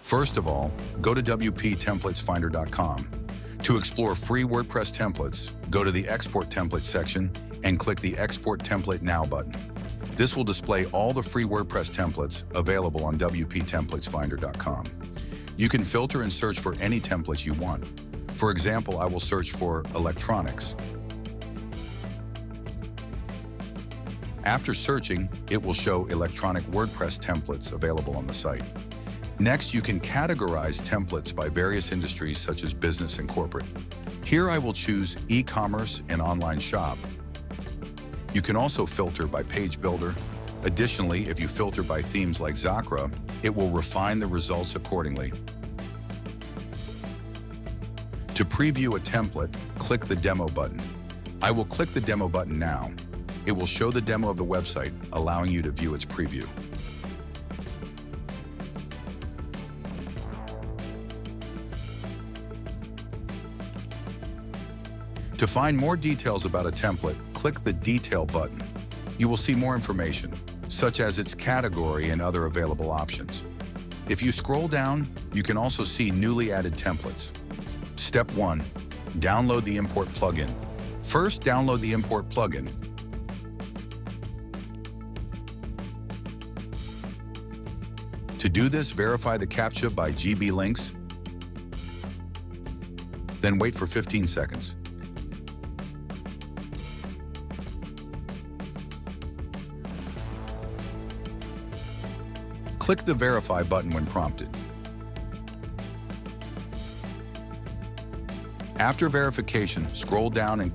First of all, go to WPTemplatesFinder.com. To explore free WordPress templates, go to the Export Template section and click the Export Template Now button. This will display all the free WordPress templates available on WPTemplatesFinder.com. You can filter and search for any templates you want. For example, I will search for electronics. After searching, it will show electronic WordPress templates available on the site. Next, you can categorize templates by various industries such as business and corporate. Here I will choose e-commerce and online shop. You can also filter by page builder. Additionally, if you filter by themes like Zakra, it will refine the results accordingly. To preview a template, click the demo button. I will click the demo button now. It will show the demo of the website, allowing you to view its preview. To find more details about a template, click the Detail button. You will see more information, such as its category and other available options. If you scroll down, you can also see newly added templates. Step 1. Download the import plugin. First, download the import plugin. To do this, verify the CAPTCHA by GB links, then wait for 15 seconds. Click the Verify button when prompted. After verification, scroll down and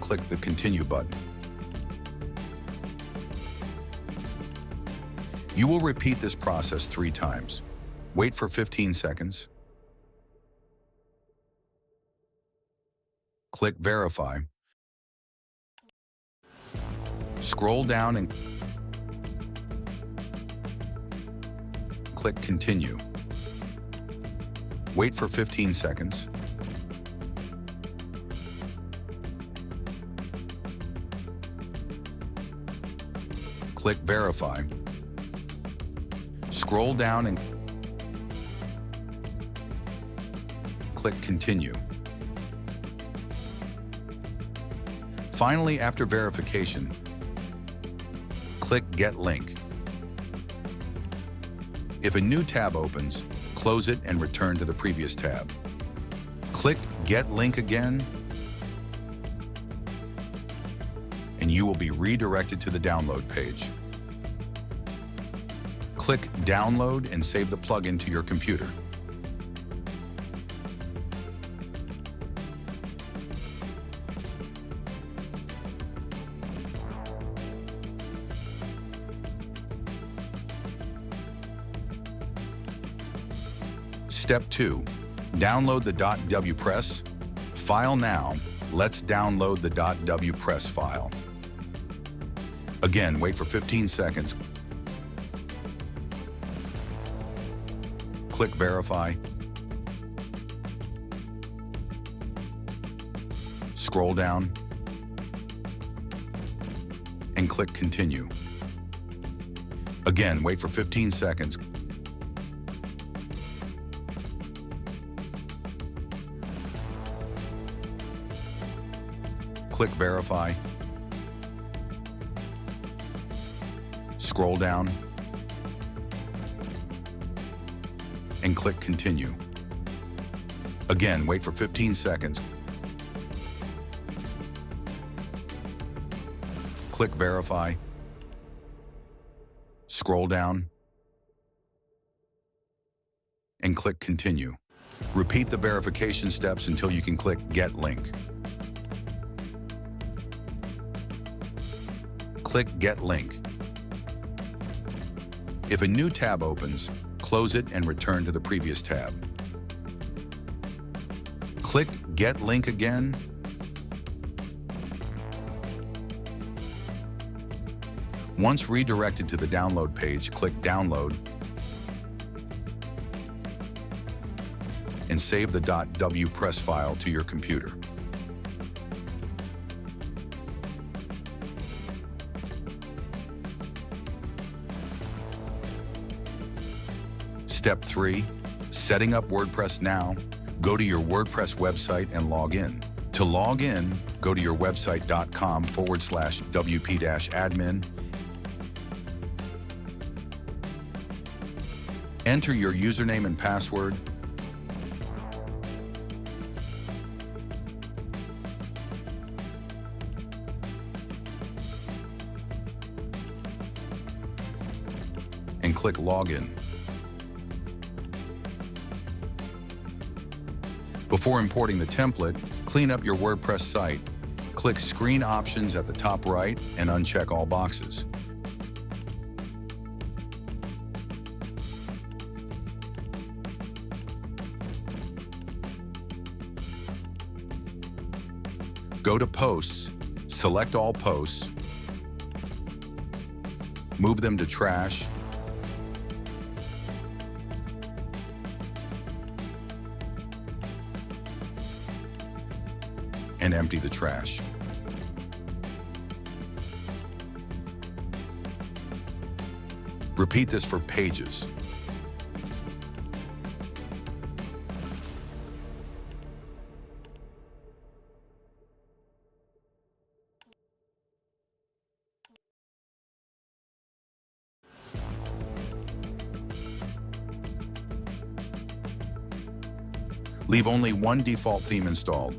click the Continue button. You will repeat this process 3 times. Wait for 15 seconds. Click Verify. Scroll down and click Continue. Wait for 15 seconds. Click Verify. Scroll down and click Continue. Finally, after verification, click Get Link. If a new tab opens, close it and return to the previous tab. Click Get Link again, and you will be redirected to the download page. Click Download and save the plugin to your computer. Step 2. Download the .wpress file now. Let's download the .wpress file. Again, wait for 15 seconds. Click Verify. Scroll down and click Continue. Again, wait for 15 seconds. Click Verify. Scroll down and click Continue. Again, wait for 15 seconds. Click Verify. Scroll down and click Continue. Repeat the verification steps until you can click Get Link. Click Get Link. If a new tab opens, close it and return to the previous tab. Click Get Link again, once redirected to the download page, click Download and save the .wpress file to your computer. Step 3, setting up WordPress now. Go to your WordPress website and log in. To log in, go to your website.com/wp-admin. Enter your username and password. And click Login. Before importing the template, clean up your WordPress site. Click Screen Options at the top right and uncheck all boxes. Go to Posts, select all posts, move them to Trash, and empty the trash. Repeat this for pages. Leave only one default theme installed.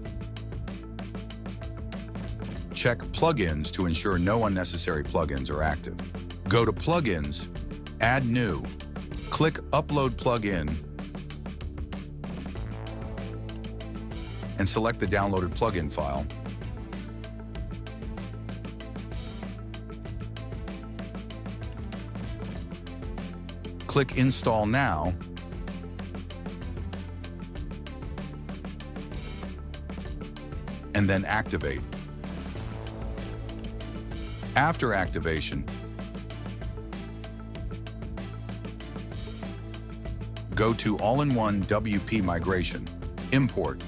Check Plugins to ensure no unnecessary plugins are active. Go to Plugins, Add New, click Upload Plugin, and select the downloaded plugin file. Click Install Now, and then activate. After activation, go to All-in-One WP Migration, Import.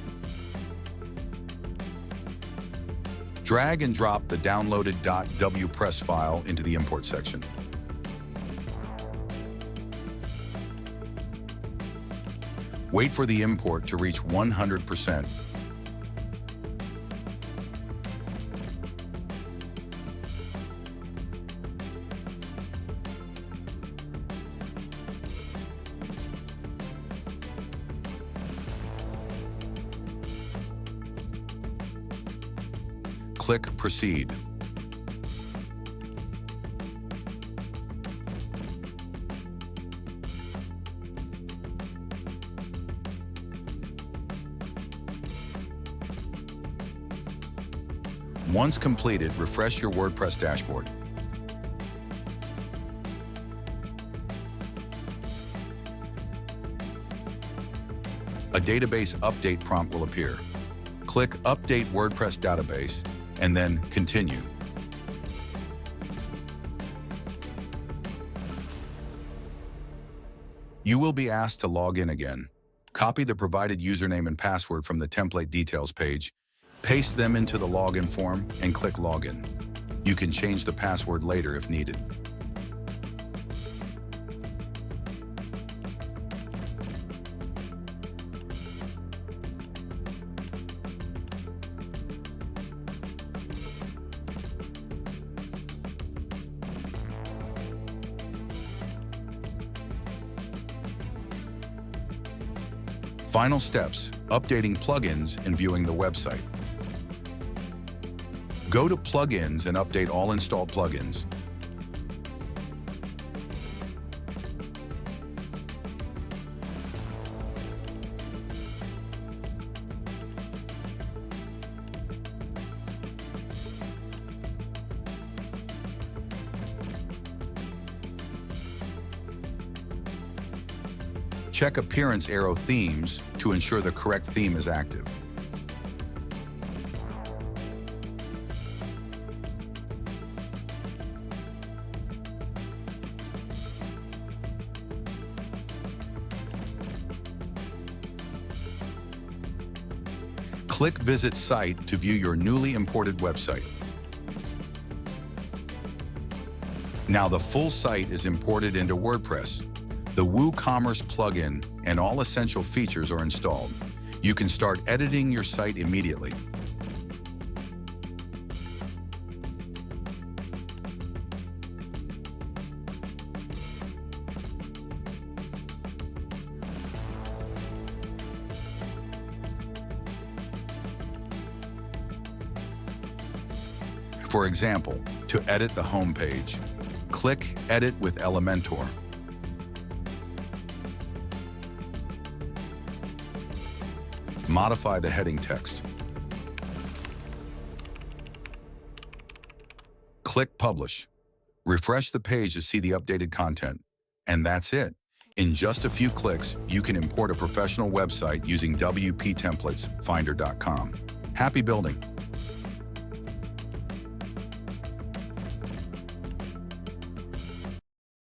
Drag and drop the downloaded .wpress file into the import section. Wait for the import to reach 100%. Click Proceed. Once completed, refresh your WordPress dashboard. A database update prompt will appear. Click Update WordPress Database, and then Continue. You will be asked to log in again. Copy the provided username and password from the template details page, paste them into the login form, and click Login. You can change the password later if needed. Final steps, updating plugins and viewing the website. Go to Plugins and update all installed plugins. Check Appearance Arrow Themes to ensure the correct theme is active. Click Visit Site to view your newly imported website. Now the full site is imported into WordPress. The WooCommerce plugin and all essential features are installed. You can start editing your site immediately. For example, to edit the home page, click Edit with Elementor. Modify the heading text. Click Publish. Refresh the page to see the updated content. And that's it. In just a few clicks, you can import a professional website using WPTemplatesFinder.com. Happy building!